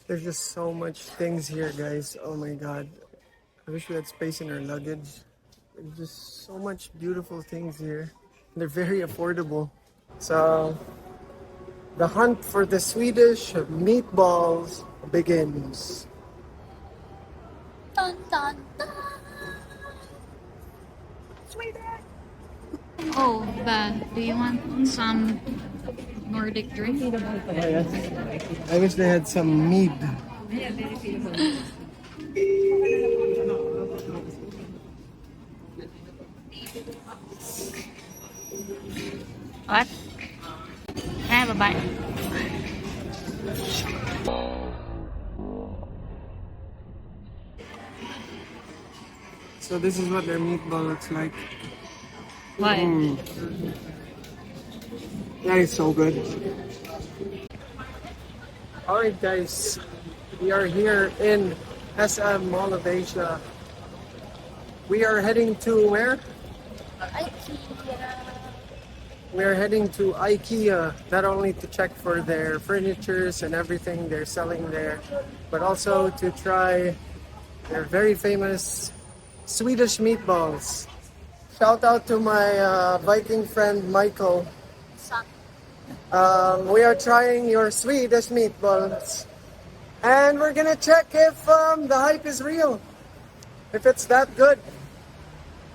There's just so much things here, guys. Oh my god. I wish we had space in our luggage. There's just so much beautiful things here. They're very affordable. So, the hunt for the Swedish meatballs begins. Dun, dun, dun. Oh, do you want some Nordic drink? Oh, yes. I wish they had some mead. What? Can I have a bite? So this is what their meatball looks like. What? That is so good. Alright guys, we are here in SM Mall of Asia. We are heading to where? Ikea. We are heading to Ikea, not only to check for their furnitures and everything they're selling there, but also to try their very famous Swedish meatballs. Shout out to my Viking friend Michael. We are trying your Swedish meatballs, and we're gonna check if the hype is real. If it's that good,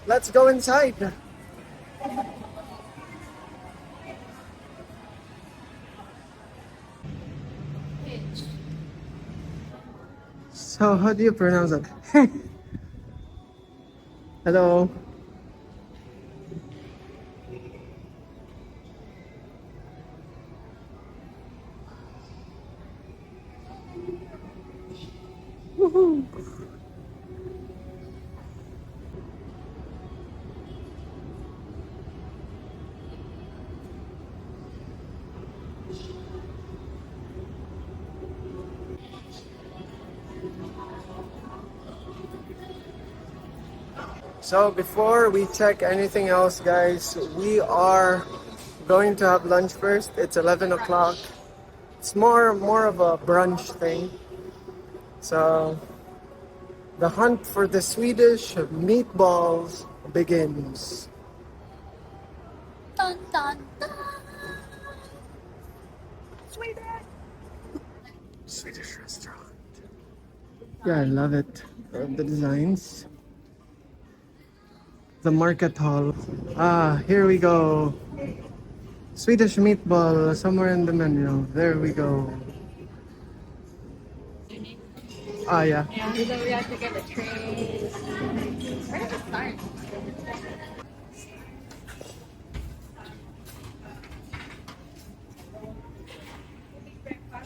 let's go inside. So, how do you pronounce it? Hello. Woohoo. So before we check anything else, guys, we are going to have lunch first. It's 11 o'clock. It's more of a brunch thing. So the hunt for the Swedish meatballs begins. Dun, dun, dun. Swedish restaurant. Yeah, I love it. Love the designs. The market hall. Ah, here we go. Swedish meatball somewhere in the menu. There we go. Ah, yeah. Yeah, so we have to get the trays. Where does it start?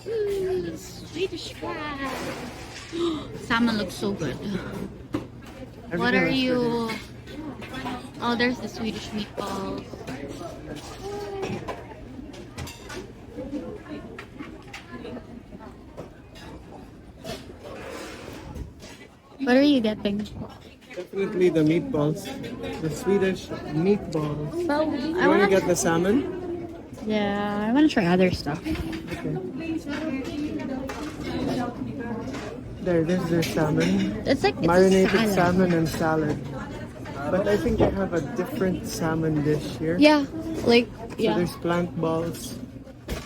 Ooh, Swedish crab. Salmon looks so good. What are you? Oh, there's the Swedish meatballs. What are you getting? Definitely the meatballs. The Swedish meatballs. Well, You want to get the salmon? Yeah, I want to try other stuff. Okay. There's their salmon. It's like it's Marinated a salad. salmon and salad. But I think they have a different salmon dish here. Yeah, like So yeah. there's plant balls,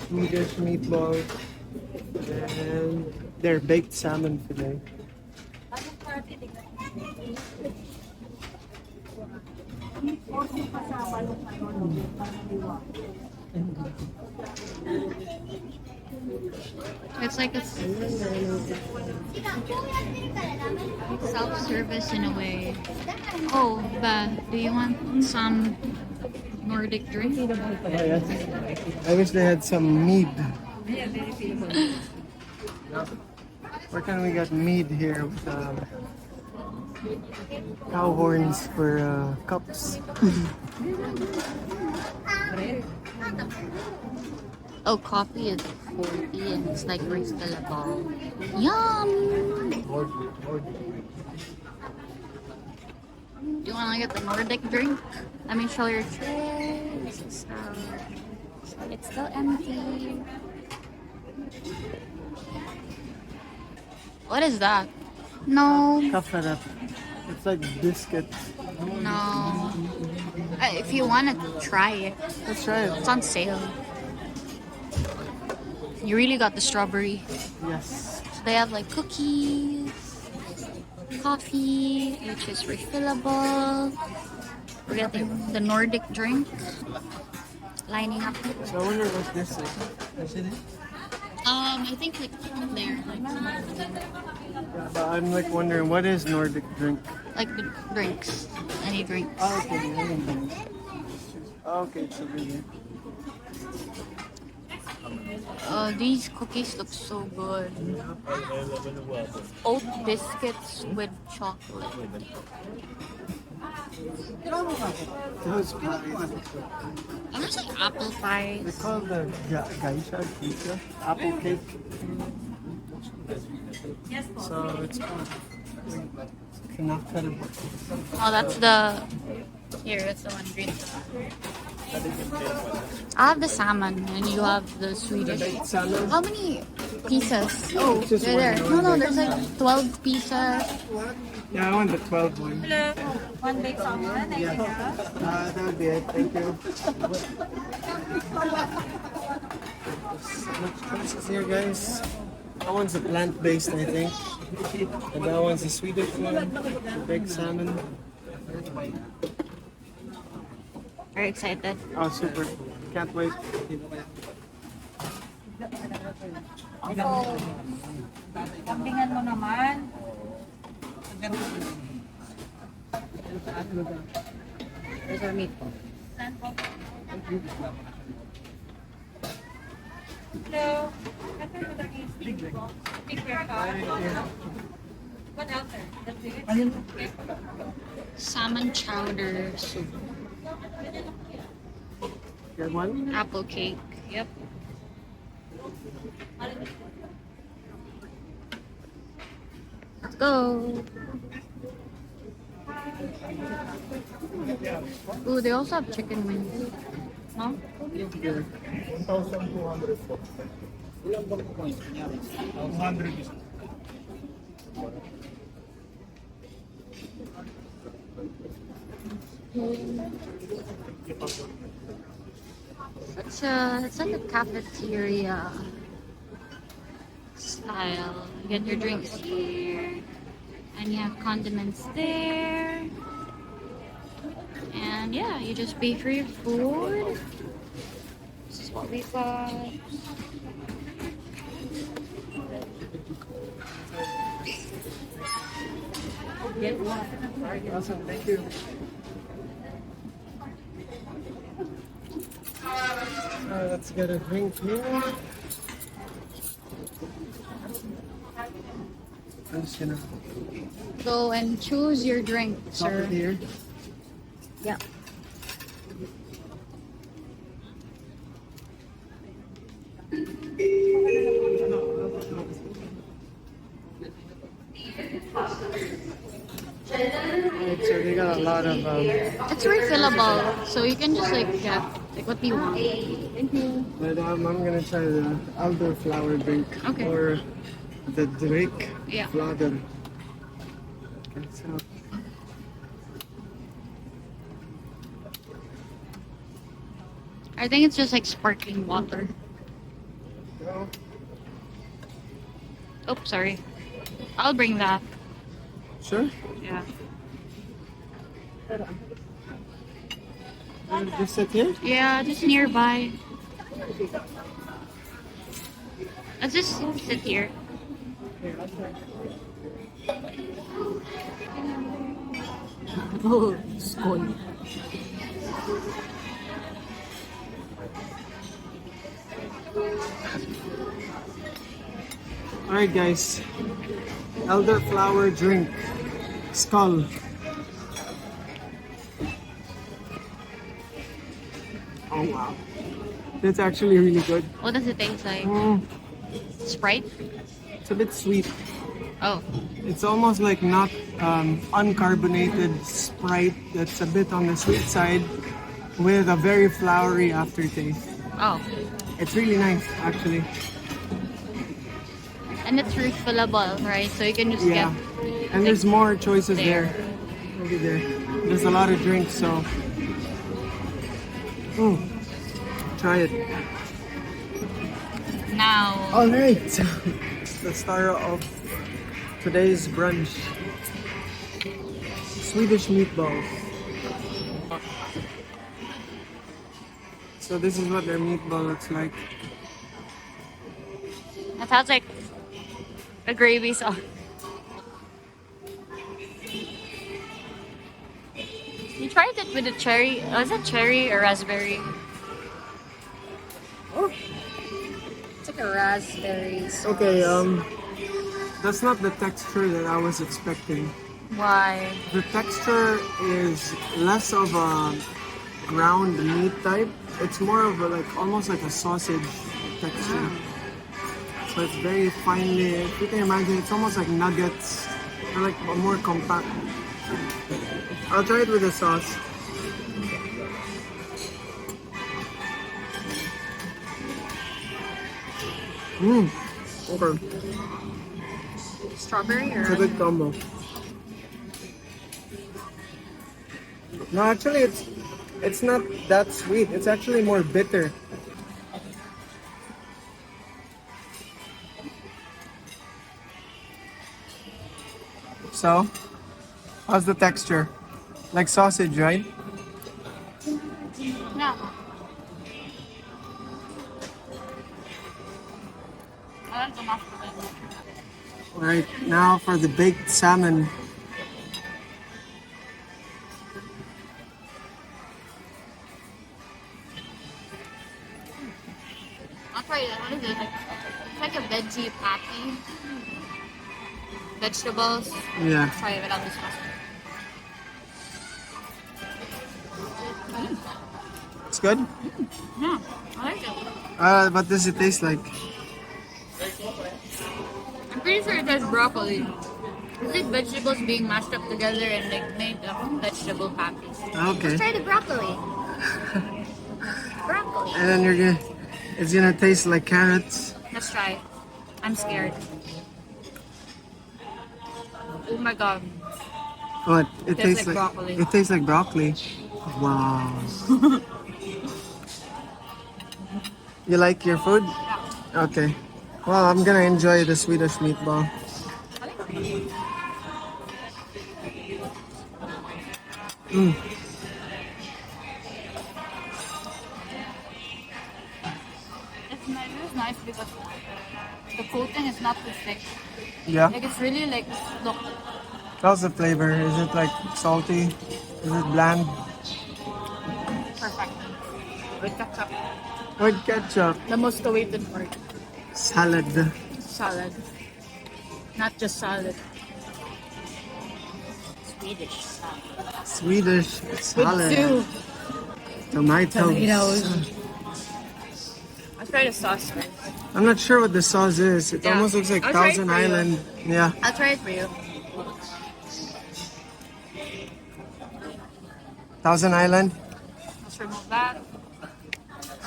Swedish meatballs, and their baked salmon fillet. It's like a self-service in a way. Oh, do you want some Nordic drink? Oh, yes. I wish they had some mead. Where can we get mead here with cow horns for cups? Oh, coffee is 40 and it's like refillable. Yum! Do you want to get the Nordic drink? Let me show your trays. So it's still empty. What is that? No. Cafeteria. It's like biscuits. No. If you want to try it, Let's try it. it's on sale. You really got the strawberry. Yes. So they have like cookies, coffee, which is refillable. We're getting the Nordic drink. Lining up. So I wonder what this is. I think like there. But I'm like wondering what is Nordic drink? Like the drinks. Any drinks. Oh, okay, any drink. Okay, it's over here. These cookies look so good. Oat biscuits with chocolate. Those pies. I'm just like apple pies. They call the gaisha pizza apple cake. So it's called knacker. Oh, that's the. Here, that's the one green. I have the salmon, and you have the Swedish. Baked salmon. How many pieces? Oh, Just they're there. one No, baked there's like 12 pieces. Yeah, I want the 12 one. Hello. One baked salmon. Yeah. That would be it. Thank you. Much choices here, guys. That one's a plant-based, I think. And that one's a Swedish one. The baked salmon. Very excited. Oh, super. Can't wait. Kambingan mo naman. There's our meatball. Hello. Big bear ka. What else, sir? That's it? Salmon chowder soup. Get one? Apple cake. Yep. Let's go. Ooh, they also have chicken wings. No? Here. 1,200 po. 100 is. It's like a cafeteria style. You get your drinks here, and you have condiments there. And yeah, you just pay for your food. This is what we got. Awesome, thank you. Let's get a drink here. I'm just gonna Go and choose your drink, stop sir. it here. Yeah. Alright, so they got a lot of It's refillable, so you can just like get like what do you want. thank you. But I'm gonna try the elderflower drink Okay. or the Drake Yeah. Flader. Okay, so I think it's just like sparkling water. go. Oh, sorry. I'll bring that. Sure. Yeah. Just sit here. Yeah, just nearby. Let's just sit here. Oh, school. Alright guys, elderflower drink, skull. Oh wow, that's actually really good. What does it taste like? Sprite? It's a bit sweet. Oh, It's almost like not uncarbonated Sprite that's a bit on the sweet side with a very flowery aftertaste. oh. It's really nice actually. And it's refillable, right? So you can just Yeah. get. And there's more choices there. there. Look at there. There's a lot of drinks, so. Try it. Now, Alright. The star of today's brunch. Swedish meatballs. So this is what their meatball looks like. that sounds like a gravy sauce. You tried it with a cherry. Was it cherry or raspberry? Oh, It's like a raspberry sauce. okay, that's not the texture that I was expecting. Why? The texture is less of a ground meat type. It's more of a, like almost like a sausage texture. So it's very finely. If you can imagine, it's almost like nuggets, or like more compact. I'll try it with the sauce. Okay. Strawberry It's a or? good combo. No, actually, it's not that sweet. It's actually more bitter. So, how's the texture? Like sausage, right? No. I like the mashed potato. Alright, now for the baked salmon. I'll try it. What is it? It's like a veggie patty. Vegetables. Yeah. Try it without the sauce. It's good? Yeah, I like it. What does it taste like? I'm pretty sure it has broccoli. It's like vegetables being mashed up together and like made of vegetable patties. Okay. Let's try the broccoli. Broccoli. And then it's gonna taste like carrots. Let's try it. I'm scared. Oh my god. What? It Tastes tastes like broccoli. It tastes like broccoli. Wow. You like your food? Okay. Well, I'm gonna enjoy the Swedish meatball. It's nice because the coating is not too thick. Yeah. Like it's really like, look, How's the flavor? Is it like salty? Is it bland? perfect. With ketchup. With ketchup. The most awaited part. Salad. Salad. Not just salad. Swedish salad. Swedish salad. With two Tomatoes. tomatoes. I'll try the sauce first. I'm not sure what the sauce is. It Yeah. almost looks like I'll try it Thousand for you. Island. Yeah. I'll try it for you. Thousand Island. Let's remove that.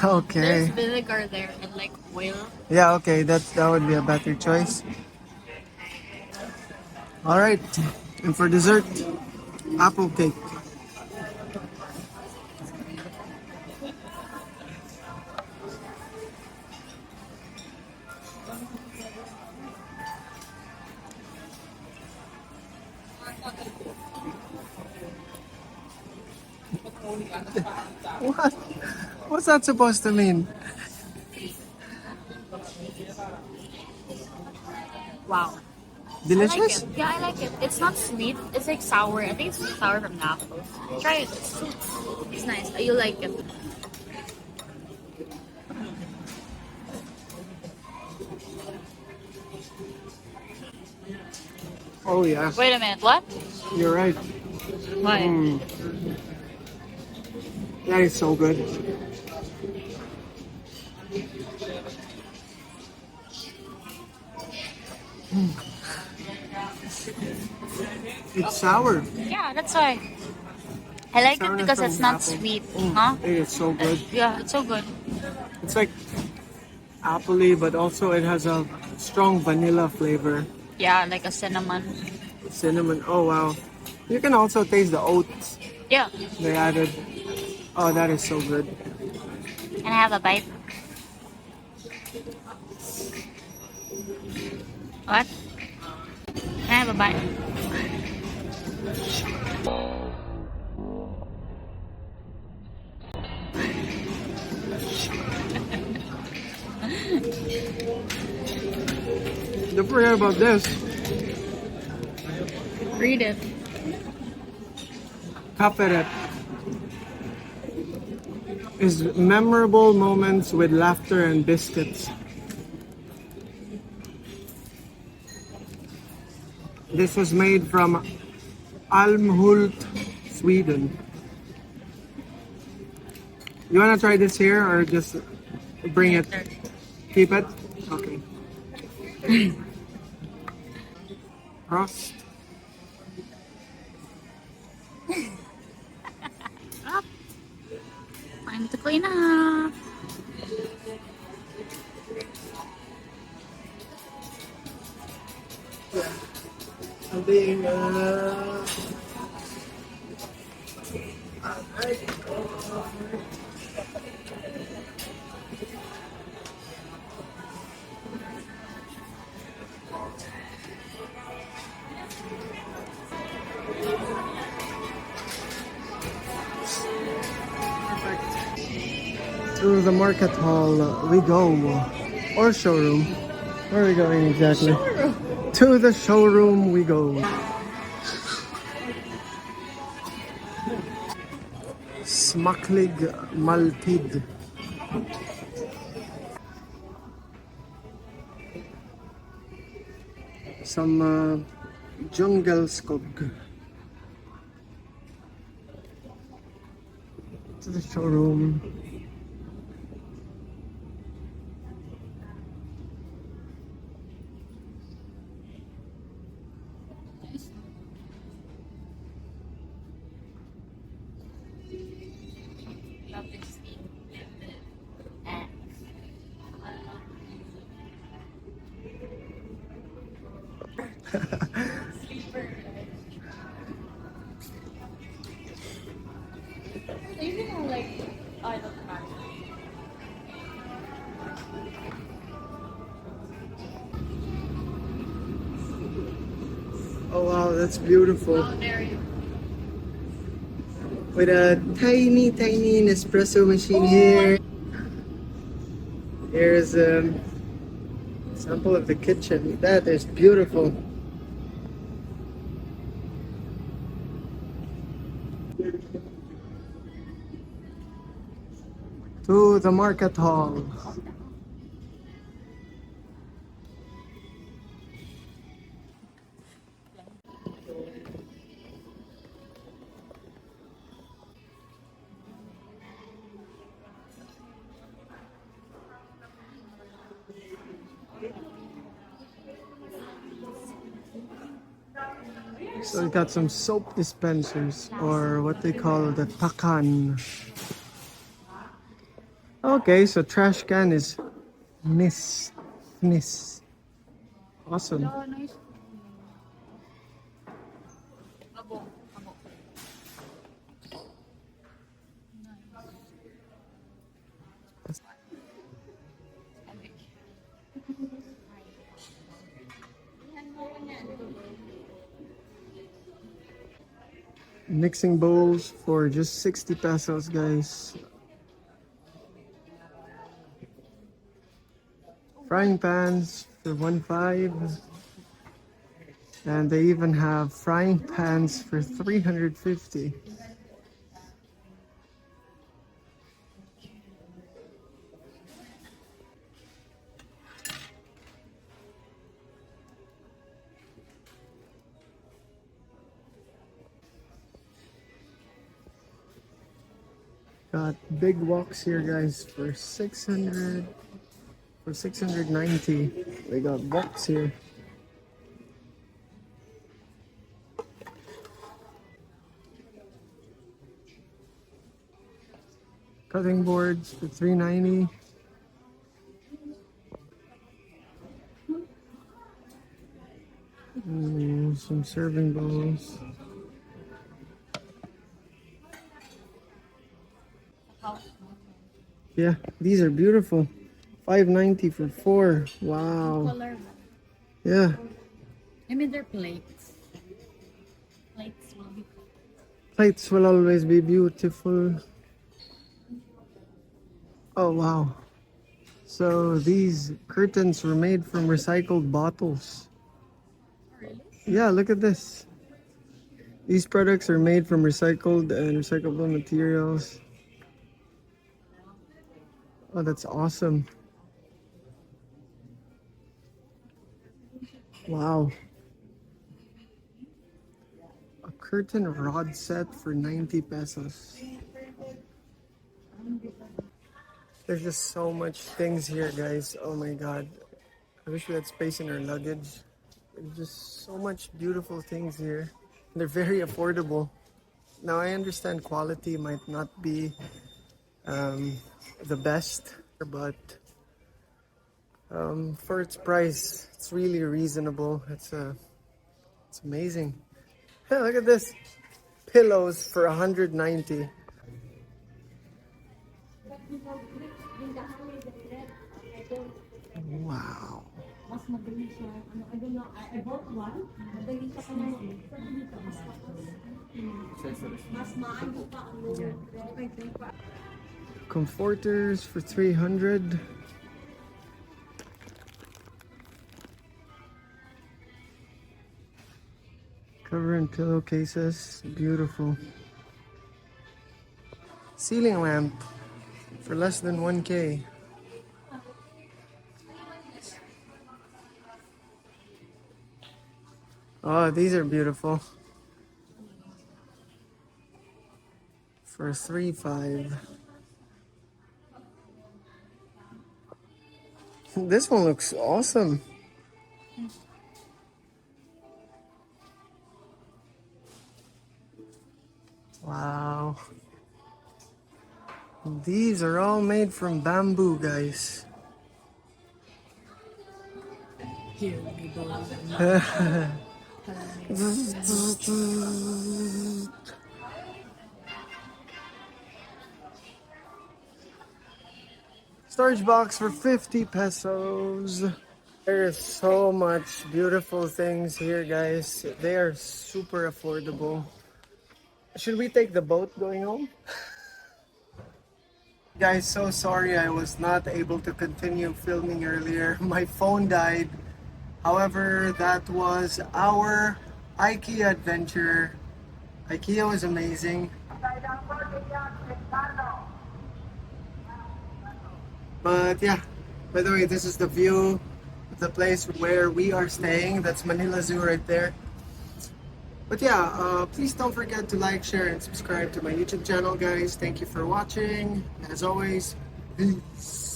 Okay. There's vinegar there and like oil. Yeah, okay, that would be a better choice. Alright. And for dessert, apple cake. What? What's that supposed to mean? Wow. Delicious? I like it. Yeah, I like it. It's not sweet. It's like sour. I think it's sour from the apples. Try it. It's nice. You like it. Oh yeah, Wait a minute. What? you're right. Why? That is so good. It's sour. Yeah, that's why. I like it Sourness because from it's the not apple. sweet. Huh? It is so good. Yeah, it's so good. It's like appley, but also it has a strong vanilla flavor. Yeah, like a cinnamon. Cinnamon. Oh wow. You can also taste the oats Yeah. they added. Oh, that is so good. Can I have a bite? What? Can I have a bite? Don't forget about this. Read it. Cafeteria is memorable moments with laughter and biscuits. This was made from Almhult, Sweden. You wanna try this here or just bring it? Keep it? Okay. Frost. Up. Time to clean up. Being, to the market hall we go, or showroom. Where are we going exactly? Showroom. To the showroom we go. Smaklig Maltid. Some jungle skog. To the showroom. Love this thing. Even like, I don't know. Oh wow, that's beautiful. Oh, there you go. With a tiny Nespresso machine here. Here's a sample of the kitchen. That is beautiful. To the market hall. So we got some soap dispensers, or what they call the takan. Okay, so trash can is nis. Awesome. Oh, nice. Abo. Abo. Mixing bowls for just 60 pesos, guys. Frying pans for 1.5. And they even have frying pans for 350. Got big woks here, guys, for 600, for 690. We got woks here. Cutting boards for 390. Some serving bowls. Yeah, these are beautiful. $5.90 for 4. Wow. Color. Yeah. I mean, they're plates. Plates will be. Plates will always be beautiful. Oh, wow. So these curtains were made from recycled bottles. Really? Yeah, look at this. These products are made from recycled and recyclable materials. Oh, that's awesome. Wow. A curtain rod set for 90 pesos. There's just so much things here, guys. Oh my god. I wish we had space in our luggage. There's just so much beautiful things here. They're very affordable. Now I understand quality might not be the best, but for its price, it's really reasonable. It's amazing. Hey, look at this. Pillows for 190. Wow. Mas madali siya. Ano, I don't know. I bought one. Madali siya pa naman. Mas maano pa ang Comforters for 300. Cover and pillowcases. Beautiful. Ceiling lamp for less than 1K. Oh, these are beautiful. For 3.5. This one looks awesome. Wow. These are all made from bamboo, guys. Here we go. Storage box for 50 pesos. There's so much beautiful things here, guys. They are super affordable. Should we take the boat going home? Guys, so sorry I was not able to continue filming earlier. My phone died. However, that was our Ikea adventure. Ikea was amazing. But yeah, by the way, this is the view of the place where we are staying. That's Manila Zoo right there. But yeah, please don't forget to like, share, and subscribe to my YouTube channel, guys. Thank you for watching. As always, peace.